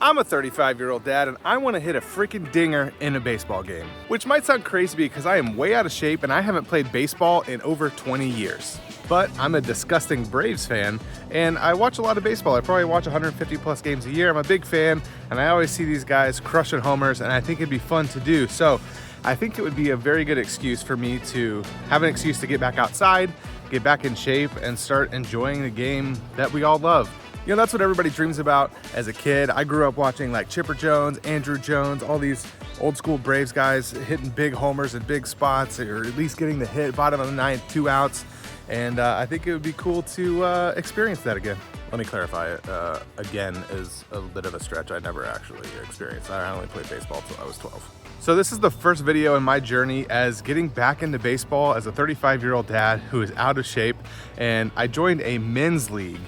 I'm a 35-year-old dad and I want to hit a freaking dinger in a baseball game. Which might sound crazy because I am way out of shape and I haven't played baseball in over 20 years. But I'm a disgusting Braves fan and I watch a lot of baseball. I probably watch 150 plus games a year. I'm a big fan and I always see these guys crushing homers and I think it'd be fun to do. So I think it would be a very good excuse for me to have an excuse to get back outside, get back in shape and start enjoying the game that we all love. You know, that's what everybody dreams about as a kid. I grew up watching like Chipper Jones, Andrew Jones, all these old school Braves guys hitting big homers in big spots, or at least getting the hit, bottom of the ninth, 2 outs. And I think it would be cool to experience that again. Let me clarify it. Again is a bit of a stretch. I never actually experienced. I only played baseball until I was 12. So this is the first video in my journey as getting back into baseball as a 35-year-old dad who is out of shape. And I joined a men's league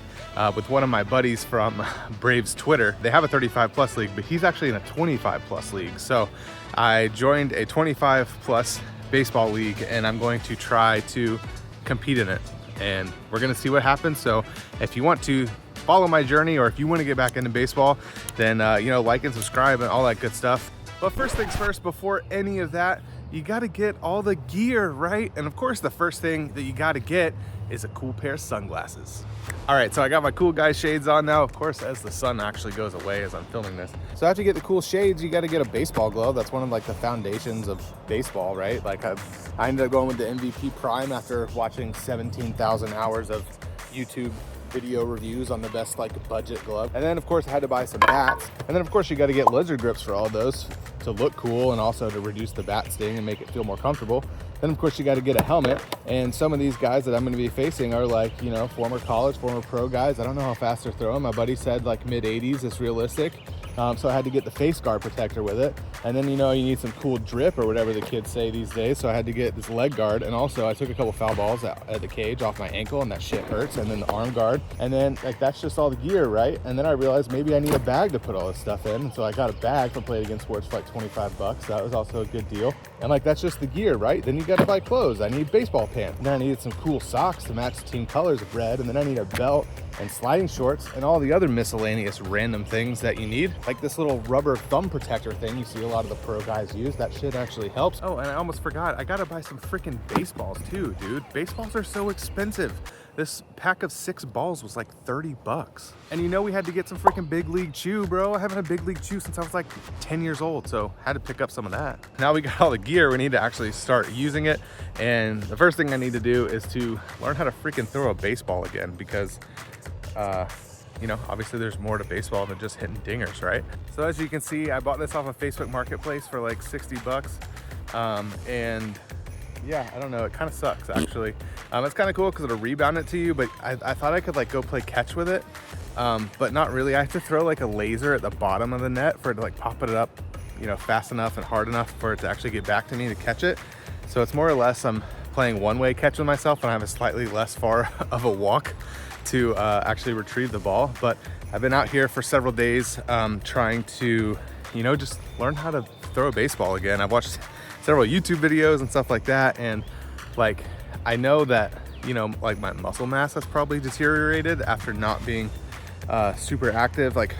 with one of my buddies from Braves Twitter. They have a 35 plus league, but he's actually in a 25 plus league. So I joined a 25 plus baseball league and I'm going to try to compete in it and we're gonna see what happens. So if you want to follow my journey or if you want to get back into baseball, then you know, like and subscribe and all that good stuff. But first things first, before any of that, you got to get all the gear, right? And of course the first thing that you got to get is a cool pair of sunglasses. All right, so I got my cool guy shades on now, of course, as the sun actually goes away as I'm filming this. So after you get the cool shades, you got to get a baseball glove. That's one of like the foundations of baseball, right? Like I ended up going with the MVP Prime after watching 17,000 hours of YouTube video reviews on the best like budget glove. And then of course I had to buy some bats. And then of course you got to get lizard grips for all those to look cool and also to reduce the bat sting and make it feel more comfortable. Then of course you got to get a helmet. And some of these guys that I'm going to be facing are like, you know, former college, former pro guys. I don't know how fast they're throwing. My buddy said like mid 80s is realistic. So I had to get the face guard protector with it. And then, you know, you need some cool drip or whatever the kids say these days. So I had to get this leg guard. And also I took a couple foul balls at the cage off my ankle and that shit hurts. And then the arm guard. And then like, that's just all the gear, right? And then I realized maybe I need a bag to put all this stuff in. And so I got a bag from Play It Again Sports for like 25 bucks. That was also a good deal. And like, that's just the gear, right? Then you got to buy clothes. I need baseball pants. And then I needed some cool socks to match the team colors of red. And then I need a belt and sliding shorts and all the other miscellaneous random things that you need. Like this little rubber thumb protector thing you see a lot of the pro guys use. That shit actually helps. Oh, and I almost forgot. I gotta buy some freaking baseballs too, dude. Baseballs are so expensive. This pack of 6 balls was like 30 bucks. And you know we had to get some freaking big league chew, bro. I haven't had a big league chew since I was like 10 years old, so had to pick up some of that. Now we got all the gear, we need to actually start using it. And the first thing I need to do is to learn how to freaking throw a baseball again because you know, obviously there's more to baseball than just hitting dingers, right? So as you can see, I bought this off of Facebook Marketplace for like 60 bucks. And yeah, I don't know, it kind of sucks actually. It's kind of cool because it'll rebound it to you, but I thought I could like go play catch with it, but not really. I have to throw like a laser at the bottom of the net for it to like pop it up, you know, fast enough and hard enough for it to actually get back to me to catch it. So it's more or less I'm playing one-way catch with myself and I have a slightly less far of a walk to actually retrieve the ball. But I've been out here for several days trying to, you know, just learn how to throw a baseball again. I've watched several YouTube videos and stuff like that, and like I know that, you know, like my muscle mass has probably deteriorated after not being super active. Like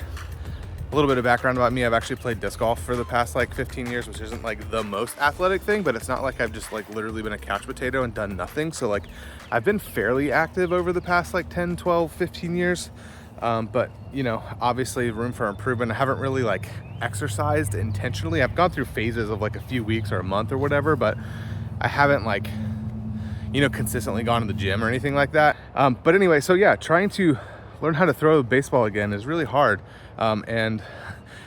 a little bit of background about me, I've actually played disc golf for the past like 15 years, which isn't like the most athletic thing, but it's not like I've just like literally been a couch potato and done nothing. So like I've been fairly active over the past like 10, 12, 15 years. But you know, obviously room for improvement. I haven't really like exercised intentionally. I've gone through phases of like a few weeks or a month or whatever, but I haven't like, you know, consistently gone to the gym or anything like that. But anyway, so yeah, trying to learn how to throw a baseball again is really hard. And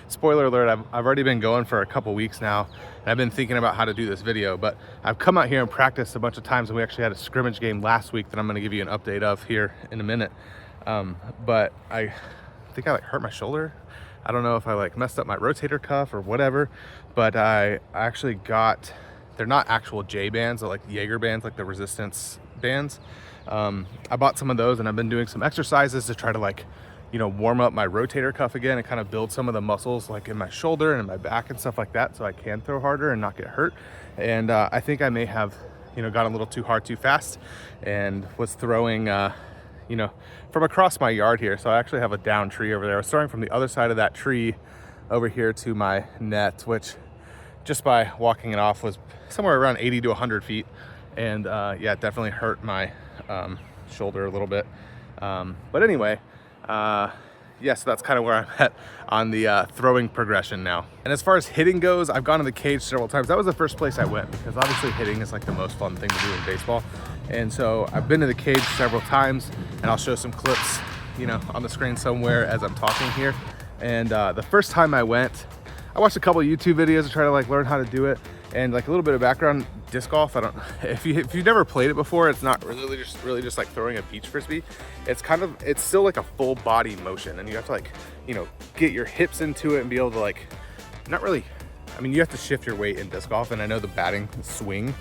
spoiler alert, I've already been going for a couple weeks now and I've been thinking about how to do this video, but I've come out here and practiced a bunch of times, and we actually had a scrimmage game last week that I'm going to give you an update of here in a minute. But I think I like hurt my shoulder. I don't know if I like messed up my rotator cuff or whatever, but I actually got, they're not actual J bands, they're like Jaeger bands, like the resistance bands. I bought some of those and I've been doing some exercises to try to like, you know, warm up my rotator cuff again and kind of build some of the muscles like in my shoulder and in my back and stuff like that, so I can throw harder and not get hurt. And I think I may have, you know, got a little too hard too fast and was throwing you know, from across my yard here. So I actually have a down tree over there. I was throwing from the other side of that tree over here to my net, which just by walking it off was somewhere around 80 to 100 feet. And yeah, it definitely hurt my shoulder a little bit. But anyway, yeah, so that's kind of where I'm at on the throwing progression now. And as far as hitting goes, I've gone to the cage several times. That was the first place I went because obviously hitting is like the most fun thing to do in baseball. And so I've been to the cage several times, and I'll show some clips, you know, on the screen somewhere as I'm talking here. And the first time I went, I watched a couple of YouTube videos to try to like learn how to do it. And like a little bit of background, disc golf, I don't, if you've never played it before, it's not really just like throwing a beach frisbee. It's still like a full body motion, and you have to like, you know, get your hips into it and be able to like, not really, I mean, you have to shift your weight in disc golf, and I know the batting swing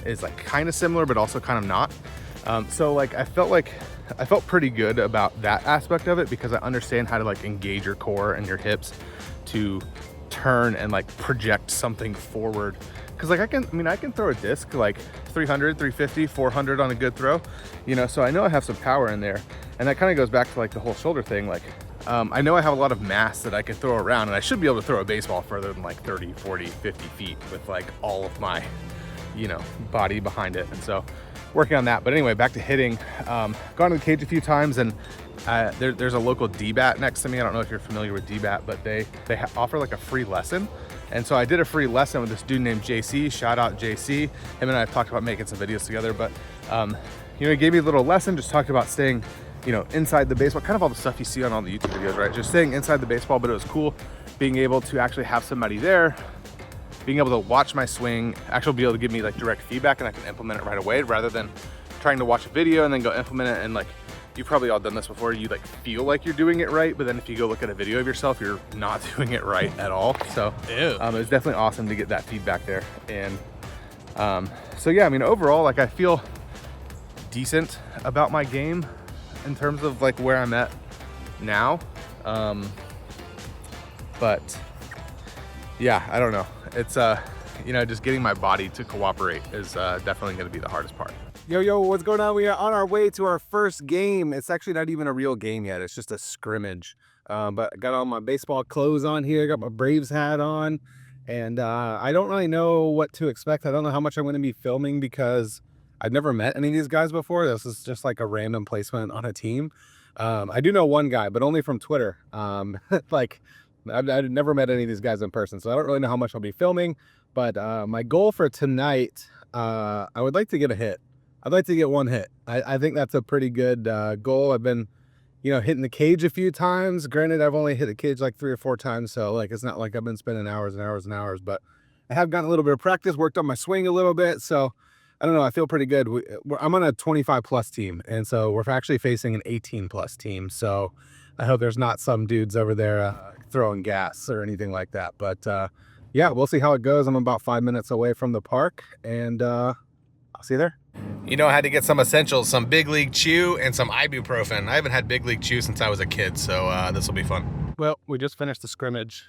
is like kind of similar, but also kind of not. So like I felt pretty good about that aspect of it because I understand how to like engage your core and your hips to turn and like project something forward. Because like I can throw a disc like 300, 350, 400 on a good throw, you know, so I know I have some power in there. And that kind of goes back to like the whole shoulder thing. Like I know I have a lot of mass that I can throw around, and I should be able to throw a baseball further than like 30, 40, 50 feet with like all of my, you know, body behind it. And so working on that. But anyway, back to hitting. Gone to the cage a few times, and there's a local D-bat next to me. I don't know if you're familiar with D-bat, but they offer like a free lesson. And so I did a free lesson with this dude named JC. Shout out JC. Him and I have talked about making some videos together, but you know, he gave me a little lesson, just talked about staying, you know, inside the baseball, kind of all the stuff you see on all the YouTube videos, right? Just staying inside the baseball. But it was cool being able to actually have somebody there, being able to watch my swing, actually be able to give me like direct feedback, and I can implement it right away rather than trying to watch a video and then go implement it. And like, you've probably all done this before. You like feel like you're doing it right, but then if you go look at a video of yourself, you're not doing it right at all. So it was definitely awesome to get that feedback there. And so yeah, I mean, overall, like I feel decent about my game in terms of like where I'm at now. But yeah, I don't know. It's you know, just getting my body to cooperate is definitely going to be the hardest part. Yo, what's going on? We are on our way to our first game. It's actually not even a real game yet. It's just a scrimmage. But I got all my baseball clothes on here, got my Braves hat on, and I don't really know what to expect. I don't know how much I'm going to be filming because I've never met any of these guys before. This is just like a random placement on a team. I do know one guy, but only from Twitter. Like, I've never met any of these guys in person, so I don't really know how much I'll be filming. But my goal for tonight, I would like to get a hit. I'd like to get one hit. I think that's a pretty good goal. I've been, you know, hitting the cage a few times. Granted, I've only hit the cage like 3 or 4 times, so like it's not like I've been spending hours and hours and hours. But I have gotten a little bit of practice, worked on my swing a little bit. So I don't know. I feel pretty good. I'm on a 25+ team, and so we're actually facing an 18+ team. So I hope there's not some dudes over there throwing gas or anything like that. But yeah, we'll see how it goes. I'm about 5 minutes away from the park, and I'll see you there. You know, I had to get some essentials, some Big League Chew and some ibuprofen. I haven't had Big League Chew since I was a kid, so this will be fun. Well, we just finished the scrimmage.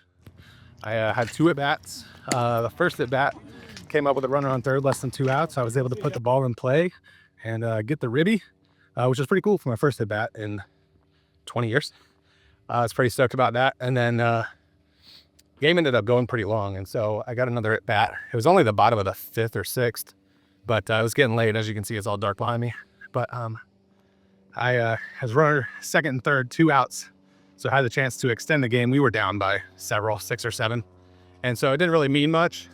I had 2 at-bats. The first at-bat came up with a runner on third, less than 2 outs. I was able to put the ball in play and get the ribby, which is pretty cool for my first at-bat in 20 years. I was pretty stoked about that. And then game ended up going pretty long, and so I got another at-bat. It was only the bottom of the 5th or 6th. But it was getting late. As you can see, it's all dark behind me. But I was runner second and third, 2 outs. So I had the chance to extend the game. We were down by several, 6 or 7. And so it didn't really mean much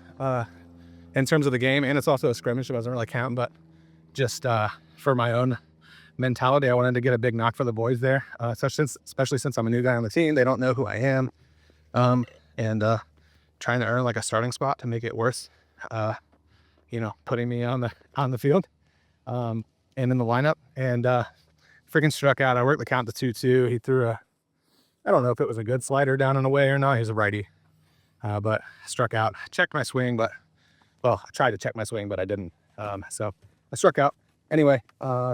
in terms of the game. And it's also a scrimmage, so it doesn't really count. But just for my own mentality, I wanted to get a big knock for the boys there. Especially since I'm a new guy on the team. They don't know who I am. And trying to earn like a starting spot to make it worse. You know, putting me on the field and in the lineup, and freaking struck out. I worked the count to 2-2. He threw I don't know if it was a good slider down and away or not. He's a righty, but struck out. Checked my swing, but I tried to check my swing, but I didn't. So I struck out. Anyway,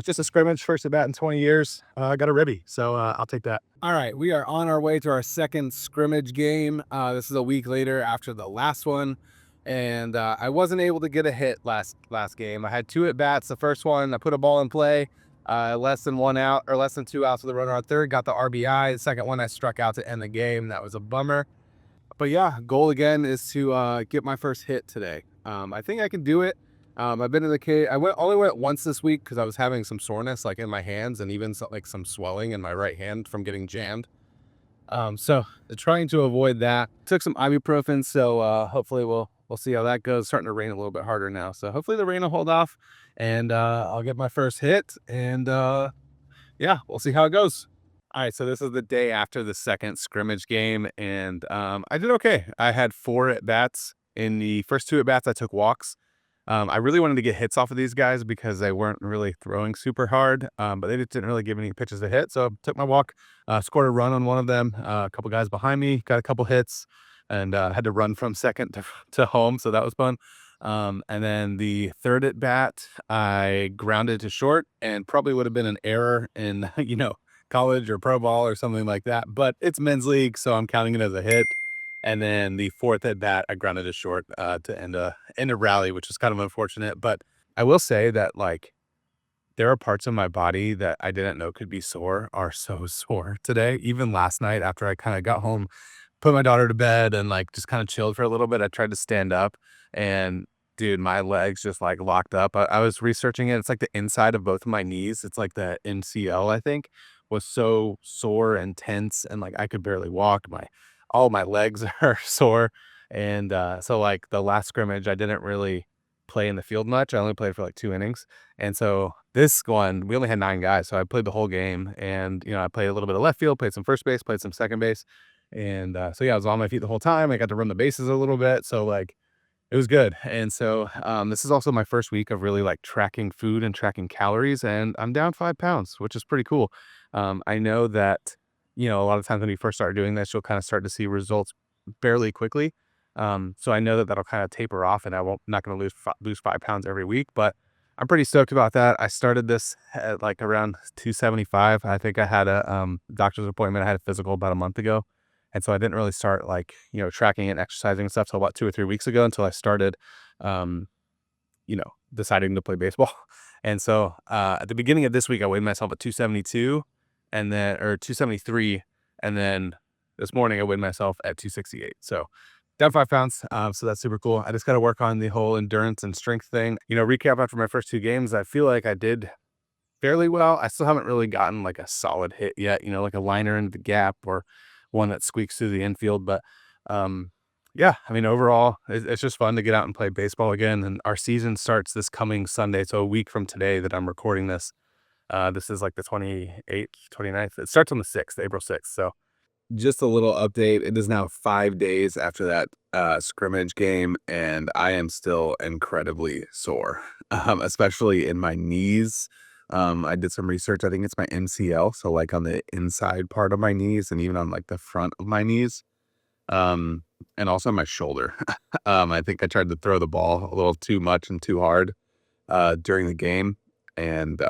just a scrimmage, first at bat in 20 years. I got a ribby, so I'll take that. All right, we are on our way to our second scrimmage game. This is a week later after the last one. And I wasn't able to get a hit last game. I had 2 at-bats. The first one, I put a ball in play. Less than 1 out or less than 2 outs with the runner on third. Got the RBI. The second one I struck out to end the game. That was a bummer. But yeah, goal again is to get my first hit today. I think I can do it. I've been in the cage. Only went once this week because I was having some soreness like in my hands and even like some swelling in my right hand from getting jammed. So trying to avoid that. Took some ibuprofen, so hopefully we'll see how that goes. Starting to rain a little bit harder now, so hopefully the rain will hold off, and I'll get my first hit, and yeah, we'll see how it goes. All right, so this is the day after the second scrimmage game, and I did okay. I had 4 at bats. In the first 2 at bats, I took walks. I really wanted to get hits off of these guys because they weren't really throwing super hard, but they just didn't really give any pitches to hit. So I took my walk, scored a run on one of them. A couple guys behind me got a couple hits, and had to run from second to home. So that was fun. And then the third at bat, I grounded to short, and probably would have been an error in college or pro ball or something like that. But it's men's league, so I'm counting it as a hit. And then the fourth at bat, I grounded to short to end a rally, which is kind of unfortunate. But I will say that like there are parts of my body that I didn't know could be sore are so sore today. Even last night after I kind of got home, put my daughter to bed and like just kind of chilled for a little bit. I tried to stand up and dude, my legs just like locked up. I was researching it. It's like the inside of both of my knees. It's like the NCL, I think, was so sore and tense and like I could barely walk. All my legs are sore. And so like the last scrimmage, I didn't really play in the field much. I only played for like 2 innings. And so this one, we only had 9 guys. So I played the whole game and, I played a little bit of left field, played some first base, played some second base. And so yeah, I was on my feet the whole time. I got to run the bases a little bit. So like it was good. And so this is also my first week of really like tracking food and tracking calories. And I'm down 5 pounds, which is pretty cool. I know that, a lot of times when you first start doing this, you'll kind of start to see results fairly quickly. So I know that that'll kind of taper off and not going to lose 5 pounds every week, but I'm pretty stoked about that. I started this at like around 275. I think I had a doctor's appointment. I had a physical about a month ago. And so I didn't really start like, tracking and exercising and stuff till about 2 or 3 weeks ago until I started, deciding to play baseball. And so at the beginning of this week, I weighed myself at 272 or 273. And then this morning I weighed myself at 268. So down 5 pounds. So that's super cool. I just got to work on the whole endurance and strength thing. Recap after my first 2 games, I feel like I did fairly well. I still haven't really gotten like a solid hit yet, like a liner into the gap or one that squeaks through the infield. But yeah, I mean, overall, it's just fun to get out and play baseball again. And our season starts this coming Sunday. So a week from today that I'm recording this. This is like the 28th, 29th. It starts on the 6th, April 6th. So just a little update. It is now 5 days after that scrimmage game, and I am still incredibly sore, especially in my knees. I did some research. I think it's my MCL, so like on the inside part of my knees and even on like the front of my knees, and also my shoulder. I think I tried to throw the ball a little too much and too hard during the game, and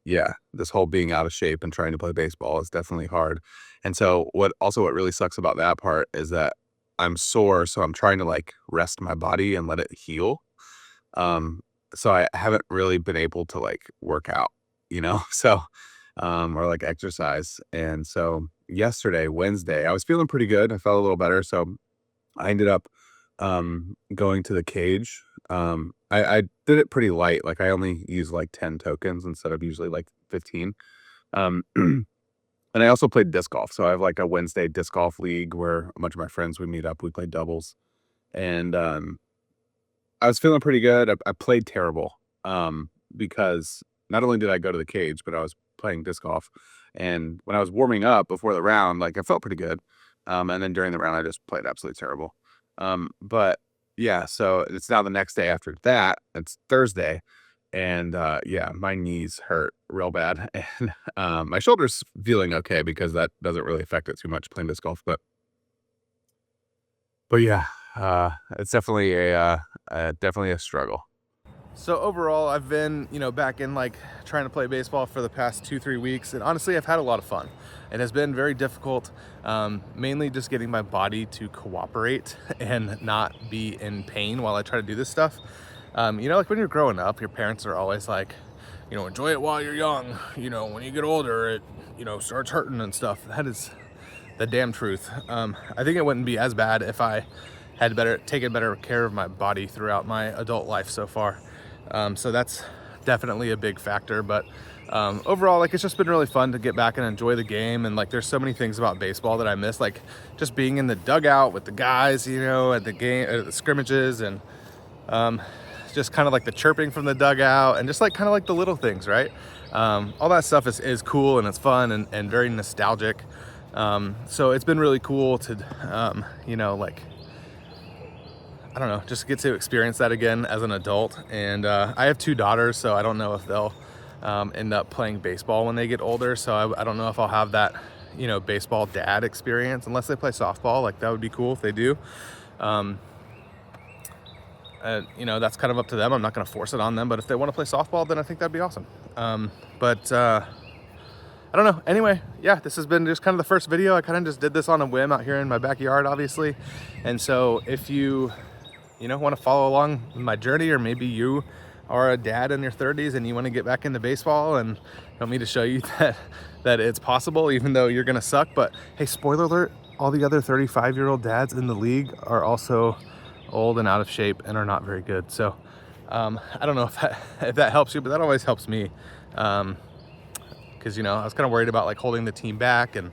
yeah, this whole being out of shape and trying to play baseball is definitely hard. And so what really sucks about that part is that I'm sore, so I'm trying to like rest my body and let it heal. So I haven't really been able to like work out, so or like exercise. And so yesterday, Wednesday, I was feeling pretty good. I felt a little better. So I ended up going to the cage. I did it pretty light. Like I only used like 10 tokens instead of usually like 15. And I also played disc golf. So I have like a Wednesday disc golf league where a bunch of my friends would meet up. We played doubles. And I was feeling pretty good. I played terrible because not only did I go to the cage, but I was playing disc golf. And when I was warming up before the round, like I felt pretty good. And then during the round, I just played absolutely terrible. But yeah, so it's now the next day after that. It's Thursday. And yeah, my knees hurt real bad. And my shoulder's feeling okay because that doesn't really affect it too much playing disc golf. But yeah, it's definitely a struggle. So overall, I've been, back in like trying to play baseball for the past 2-3 weeks, and honestly, I've had a lot of fun. It has been very difficult, mainly just getting my body to cooperate and not be in pain while I try to do this stuff. Like when you're growing up, your parents are always like, enjoy it while you're young. When you get older, it, starts hurting and stuff. That is the damn truth. I think it wouldn't be as bad if I had taken better care of my body throughout my adult life so far. So that's definitely a big factor. But overall, like, it's just been really fun to get back and enjoy the game. And like, there's so many things about baseball that I miss, like just being in the dugout with the guys, at the game, at the scrimmages, and just kind of like the chirping from the dugout, and just like kind of like the little things, right? All that stuff is cool and it's fun and very nostalgic. So it's been really cool to, like, I don't know, just get to experience that again as an adult. And I have 2 daughters, so I don't know if they'll end up playing baseball when they get older. So I don't know if I'll have that, baseball dad experience unless they play softball. Like, that would be cool if they do. That's kind of up to them. I'm not going to force it on them, but if they want to play softball, then I think that'd be awesome. I don't know. Anyway, yeah, this has been just kind of the first video. I kind of just did this on a whim out here in my backyard, obviously. And so if you, want to follow along my journey, or maybe you are a dad in your 30s and you want to get back into baseball and you want me to show you that it's possible, even though you're going to suck. But hey, spoiler alert, all the other 35-year-old dads in the league are also old and out of shape and are not very good. So I don't know if that helps you, but that always helps me. Because I was kind of worried about like holding the team back and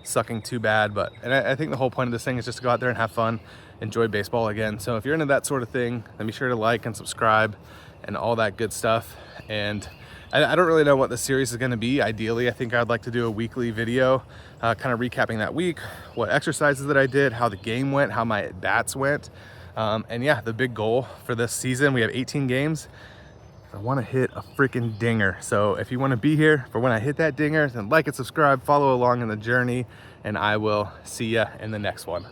sucking too bad, and I think the whole point of this thing is just to go out there and have fun, enjoy baseball again. So if you're into that sort of thing, then be sure to like and subscribe and all that good stuff. And I don't really know what the series is going to be. Ideally, I think I'd like to do a weekly video, kind of recapping that week, what exercises that I did, how the game went, how my bats went. And yeah, the big goal for this season, we have 18 games. I want to hit a freaking dinger. So if you want to be here for when I hit that dinger, then like and subscribe, follow along in the journey, and I will see ya in the next one.